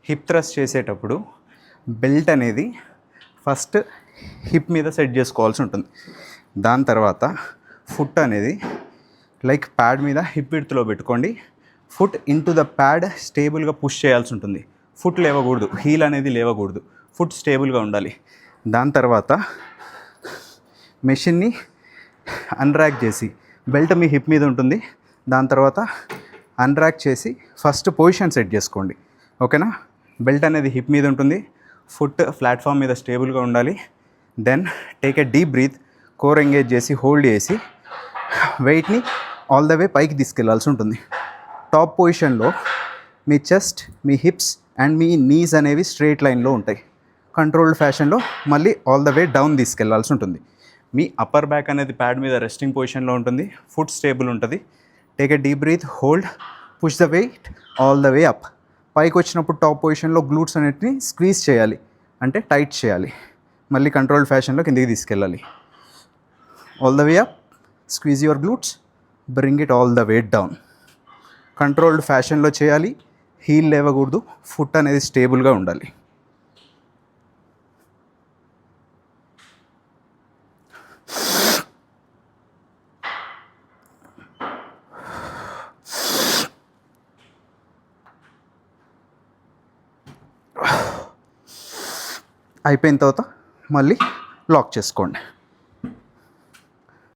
Hip thrust చేసేటప్పుడు belt అనేది first hip మీద సెట్ చేసుకోవాల్సి ఉంటుంది. దాని తర్వాత ఫుట్ అనేది లైక్ ప్యాడ్ మీద హిప్ విడ్త్లో పెట్టుకోండి. ఫుట్ ఇంటూ ద ప్యాడ్ స్టేబుల్గా పుష్ చేయాల్సి ఉంటుంది. ఫుట్ లేవకూడదు, హీల్ అనేది లేవకూడదు, ఫుట్ స్టేబుల్గా ఉండాలి. దాని తర్వాత మెషిన్ని అన్రాక్ చేసి, బెల్ట్ మీ హిప్ మీద ఉంటుంది, దాని తర్వాత అన్రాక్ చేసి ఫస్ట్ పొజిషన్ సెట్ చేసుకోండి. ఓకేనా? బెల్ట్ అనేది హిప్ మీద ఉంటుంది, ఫుట్ ప్లాట్ఫామ్ మీద స్టేబుల్గా ఉండాలి. Then take a deep breath, core engage చేసి హోల్డ్ చేసి వెయిట్ని ఆల్ ద వే పైకి తీసుకెళ్లాల్సి ఉంటుంది. టాప్ పొజిషన్లో మీ చెస్ట్, మీ హిప్స్ అండ్ మీ నీస్ అనేవి స్ట్రైట్ లైన్లో ఉంటాయి. కంట్రోల్డ్ ఫ్యాషన్లో మళ్ళీ ఆల్ ద వే డౌన్ తీసుకెళ్లాల్సి ఉంటుంది. మీ అప్పర్ బ్యాక్ అనేది ప్యాడ్ మీద రెస్టింగ్ పొజిషన్లో ఉంటుంది, ఫుట్ స్టేబుల్ ఉంటుంది. Take a deep breath, hold, push the weight all the way up. పైకి వచ్చినప్పుడు టాప్ పొజిషన్లో గ్లూట్స్ అన్నిటిని స్క్వీజ్ చేయాలి, అంటే టైట్ చేయాలి. మళ్ళీ కంట్రోల్డ్ ఫ్యాషన్లో కిందికి తీసుకెళ్ళాలి. All the way up, squeeze your glutes, bring it all the way down. Controlled ఫ్యాషన్లో చేయాలి. హీల్ లేవకూడదు, ఫుట్ అనేది స్టేబుల్గా ఉండాలి. అయిపోయిన తర్వాత మళ్ళీ లాక్ చేసుకోండి.